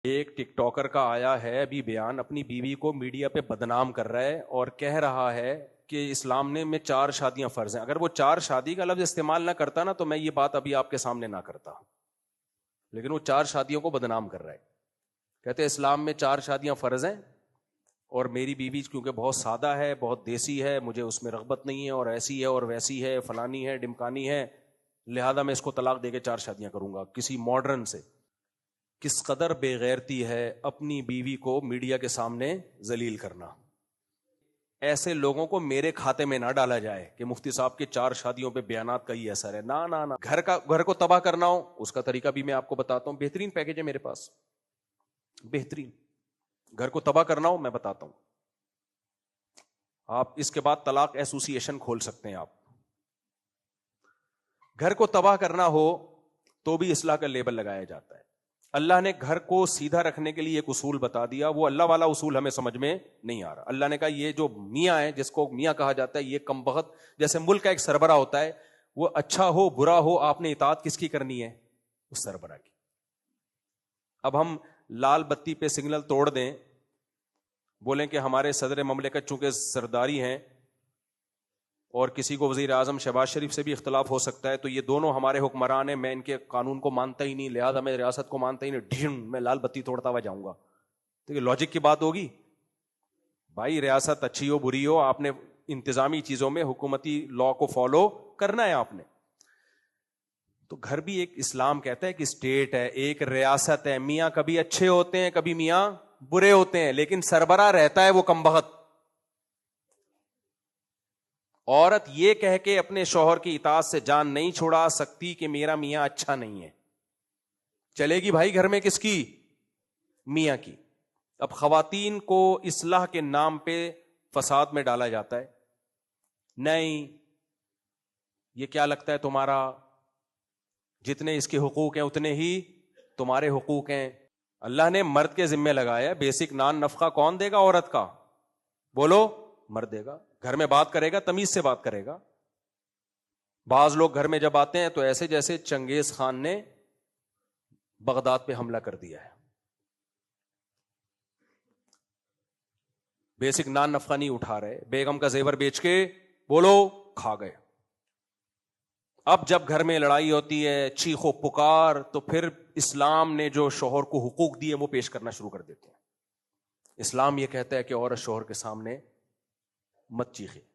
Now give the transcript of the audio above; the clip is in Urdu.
ایک ٹک ٹاکر کا آیا ہے ابھی بیان، اپنی بیوی کو میڈیا پہ بدنام کر رہا ہے اور کہہ رہا ہے کہ اسلام میں 4 شادیاں فرض ہیں. اگر وہ 4 شادی کا لفظ استعمال نہ کرتا نا تو میں یہ بات ابھی آپ کے سامنے نہ کرتا، لیکن وہ 4 شادیوں کو بدنام کر رہا ہے. کہتے اسلام میں 4 شادیاں فرض ہیں اور میری بیوی کیونکہ بہت سادہ ہے، بہت دیسی ہے، مجھے اس میں رغبت نہیں ہے، اور ایسی ہے اور ویسی ہے، فلانی ہے، ڈمکانی ہے، لہذا میں اس کو طلاق دے کے 4 شادیاں کروں گا. کسی ماڈرن سے. کس قدر بے غیرتی ہے اپنی بیوی کو میڈیا کے سامنے ذلیل کرنا. ایسے لوگوں کو میرے کھاتے میں نہ ڈالا جائے کہ مفتی صاحب کے 4 شادیوں پہ بیانات کا ہی اثر ہے. نہ نہ نہ، گھر کو تباہ کرنا ہو اس کا طریقہ بھی میں آپ کو بتاتا ہوں. بہترین پیکیج ہے میرے پاس، بہترین. گھر کو تباہ کرنا ہو میں بتاتا ہوں. آپ اس کے بعد طلاق ایسوسی ایشن کھول سکتے ہیں. آپ گھر کو تباہ کرنا ہو تو بھی اصلاح کا لیبل لگایا جاتا ہے. اللہ نے گھر کو سیدھا رکھنے کے لیے ایک اصول بتا دیا، وہ اللہ والا اصول ہمیں سمجھ میں نہیں آ رہا. اللہ نے کہا یہ جو میاں ہے، جس کو میاں کہا جاتا ہے، یہ کم بخت، جیسے ملک کا ایک سربراہ ہوتا ہے، وہ اچھا ہو برا ہو آپ نے اطاعت کس کی کرنی ہے؟ اس سربراہ کی. اب ہم لال بتی پہ سگنل توڑ دیں، بولیں کہ ہمارے صدر مملکت چونکہ سرداری ہیں اور کسی کو وزیر اعظم شہباز شریف سے بھی اختلاف ہو سکتا ہے، تو یہ دونوں ہمارے حکمران ہیں، میں ان کے قانون کو مانتا ہی نہیں، لہذا میں ریاست کو مانتا ہی نہیں، میں لال بتی توڑتا ہوا جاؤں گا. تو یہ لاجک کی بات ہوگی؟ بھائی ریاست اچھی ہو بری ہو، آپ نے انتظامی چیزوں میں حکومتی لا کو فالو کرنا ہے آپ نے. تو گھر بھی ایک اسلام کہتا ہے کہ اسٹیٹ ہے، ایک ریاست ہے. میاں کبھی اچھے ہوتے ہیں کبھی میاں برے ہوتے ہیں، لیکن سربراہ رہتا ہے وہ کم بخت. عورت یہ کہہ کے اپنے شوہر کی اطاعت سے جان نہیں چھڑا سکتی کہ میرا میاں اچھا نہیں ہے. چلے گی بھائی گھر میں کس کی؟ میاں کی. اب خواتین کو اصلاح کے نام پہ فساد میں ڈالا جاتا ہے. نہیں، یہ کیا لگتا ہے تمہارا، جتنے اس کے حقوق ہیں اتنے ہی تمہارے حقوق ہیں. اللہ نے مرد کے ذمے لگایا، بیسک نان نفقہ کون دے گا عورت کا؟ بولو، مرد دے گا. گھر میں بات کرے گا تمیز سے بات کرے گا. بعض لوگ گھر میں جب آتے ہیں تو ایسے جیسے چنگیز خان نے بغداد پہ حملہ کر دیا ہے. بیسک نان نفقہ نہیں اٹھا رہے، بیگم کا زیور بیچ کے بولو کھا گئے. اب جب گھر میں لڑائی ہوتی ہے، چیخ و پکار، تو پھر اسلام نے جو شوہر کو حقوق دیے وہ پیش کرنا شروع کر دیتے ہیں. اسلام یہ کہتا ہے کہ عورت شوہر کے سامنے مت چیخے.